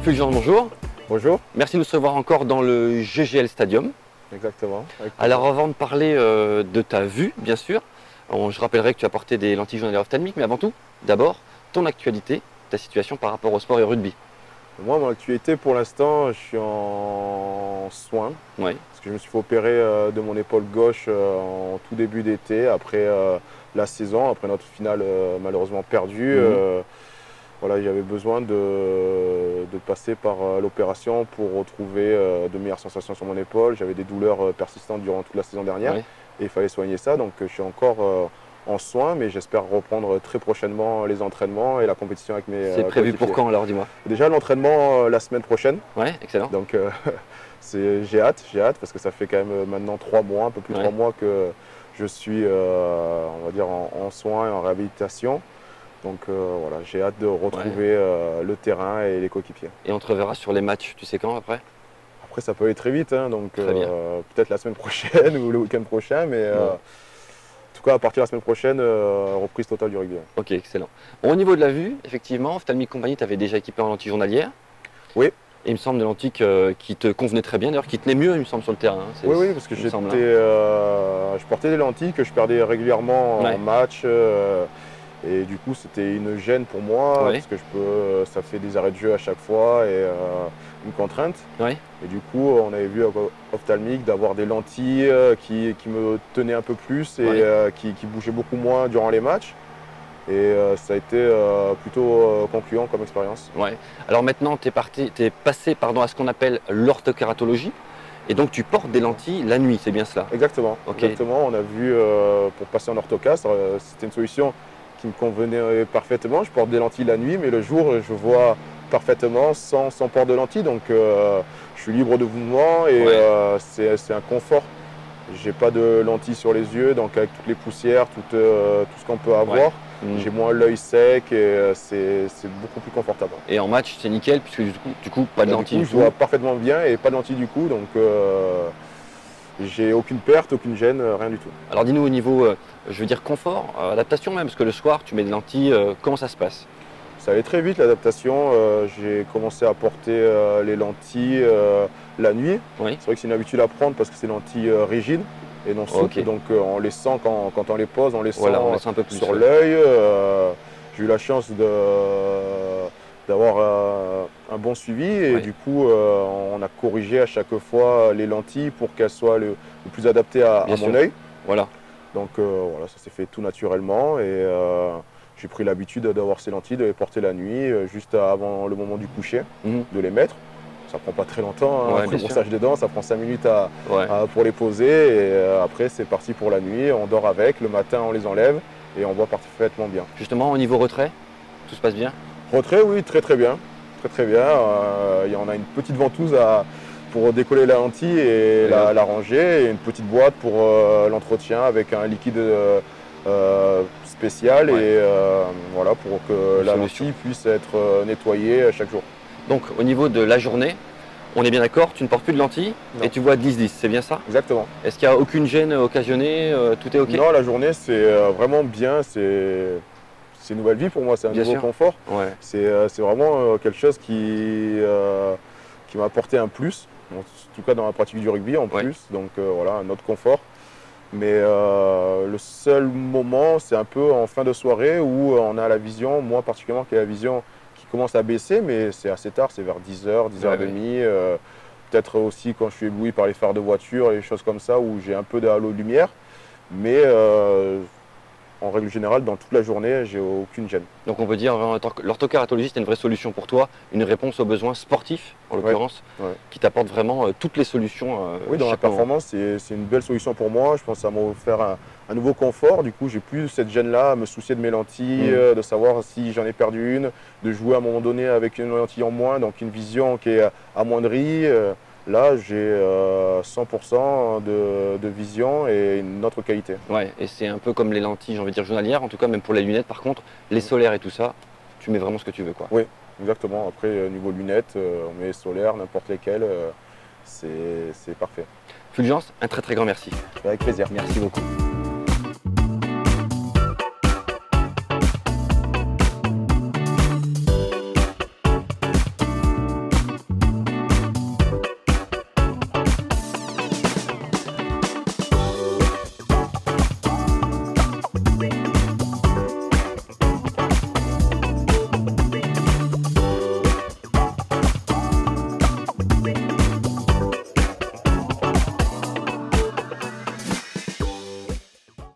Fulgence, bonjour. Bonjour. Merci de nous recevoir encore dans le GGL Stadium. Exactement. Alors avant de parler de ta vue, bien sûr, je rappellerai que tu as porté des lentilles journalières ophtalmiques, mais avant tout, d'abord, ton actualité, ta situation par rapport au sport et au rugby. Moi, mon actualité, pour l'instant, je suis en soins. Oui. Parce que je me suis fait opérer de mon épaule gauche en tout début d'été, après la saison, après notre finale malheureusement perdue. Voilà, j'avais besoin de passer par l'opération pour retrouver de meilleures sensations sur mon épaule. J'avais des douleurs persistantes durant toute la saison dernière et il fallait soigner ça. Donc je suis encore en soins, mais j'espère reprendre très prochainement les entraînements et la compétition avec mes C'est prévu pour quand alors, dis-moi? Déjà l'entraînement la semaine prochaine. Ouais, excellent. Donc j'ai hâte parce que ça fait quand même maintenant 3 mois, un peu plus de 3 mois que je suis on va dire en soins et en réhabilitation. Donc voilà, j'ai hâte de retrouver le terrain et les coéquipiers. Et on te reverra sur les matchs, tu sais quand après? Après ça peut aller très vite, hein, donc peut-être la semaine prochaine ou le week-end prochain, mais en tout cas à partir de la semaine prochaine, reprise totale du rugby. Ok, excellent. Bon, au niveau de la vue, effectivement, Ophtalmique Compagnie t'avais déjà équipé en lentilles journalières. Oui. Et il me semble des lentilles qui te convenaient très bien, d'ailleurs qui tenaient mieux, il me semble, sur le terrain. Oui, parce que je portais des lentilles que je perdais régulièrement en match. Et du coup, c'était une gêne pour moi, parce que ça fait des arrêts de jeu à chaque fois et une contrainte. Et du coup, on avait vu à Ophtalmique d'avoir des lentilles qui me tenaient un peu plus et qui bougeaient beaucoup moins durant les matchs. Et ça a été plutôt concluant comme expérience. Alors maintenant, tu es passé à ce qu'on appelle l'orthokératologie. Et donc tu portes des lentilles la nuit, c'est bien cela? Exactement. Exactement. On a vu pour passer en orthocast, c'était une solution qui me convenait parfaitement. Je porte des lentilles la nuit, mais le jour, je vois parfaitement sans port de lentilles. Donc, je suis libre de mouvement et c'est un confort. J'ai pas de lentilles sur les yeux, donc avec toutes les poussières, tout ce qu'on peut avoir, j'ai moins l'œil sec et c'est beaucoup plus confortable. Et en match, c'est nickel, puisque du coup pas de lentilles. Du coup, je vois parfaitement bien et pas de lentilles du coup, donc j'ai aucune perte, aucune gêne, rien du tout. Alors dis-nous au niveau, je veux dire confort, adaptation même, parce que le soir tu mets des lentilles, comment ça se passe? Ça allait très vite l'adaptation, j'ai commencé à porter les lentilles la nuit. C'est vrai que c'est une habitude à prendre parce que c'est des lentilles rigides et non souples, donc on les sent quand on les pose, on les sent un peu plus sur l'œil. J'ai eu la chance d'avoir un bon suivi et du coup on a corrigé à chaque fois les lentilles pour qu'elles soient le plus adaptées à mon œil. Donc voilà, ça s'est fait tout naturellement et j'ai pris l'habitude d'avoir ces lentilles, de les porter la nuit, juste avant le moment du coucher, de les mettre. Ça prend pas très longtemps, hein, après le brossage des dents, ça prend 5 minutes pour les poser et après c'est parti pour la nuit, on dort avec, le matin on les enlève et on voit parfaitement bien. Justement au niveau retrait, tout se passe bien? Retrait, oui, très bien. Très bien. On a une petite ventouse pour décoller la lentille et la ranger, et une petite boîte pour l'entretien avec un liquide spécial et voilà, pour que la lentille puisse être nettoyée chaque jour. Donc au niveau de la journée, on est bien d'accord, tu ne portes plus de lentilles et tu vois 10-10, c'est bien ça? Exactement. Est-ce qu'il n'y a aucune gêne occasionnée, tout est ok? Non, la journée c'est vraiment bien, c'est une nouvelle vie pour moi, c'est un nouveau confort. C'est vraiment quelque chose qui m'a apporté un plus, en tout cas dans la pratique du rugby en plus, donc voilà, un autre confort. Mais le seul moment, c'est un peu en fin de soirée où on a la vision, moi particulièrement qui ai la vision qui commence à baisser, mais c'est assez tard, c'est vers 10h, 10h30. Peut-être aussi quand je suis ébloui par les phares de voiture et des choses comme ça où j'ai un peu de halo de lumière. Mais en règle générale, dans toute la journée, j'ai aucune gêne. Donc on peut dire que l'orthokératologie, c'est une vraie solution pour toi, une réponse aux besoins sportifs, en l'occurrence, qui t'apporte vraiment toutes les solutions. Oui, dans la performance, c'est une belle solution pour moi. Je pense que ça m'a offert un nouveau confort. Du coup, j'ai plus cette gêne-là à me soucier de mes lentilles, de savoir si j'en ai perdu une, de jouer à un moment donné avec une lentille en moins, donc une vision qui est amoindrie. Là, j'ai 100% de vision et une autre qualité. Et c'est un peu comme les lentilles, j'ai envie de dire journalières, en tout cas même pour les lunettes. Par contre, les solaires et tout ça, tu mets vraiment ce que tu veux, quoi. Oui, exactement. Après, niveau lunettes, on met solaires, n'importe lesquelles, c'est parfait. Fulgence, un très grand merci. Avec plaisir. Merci beaucoup.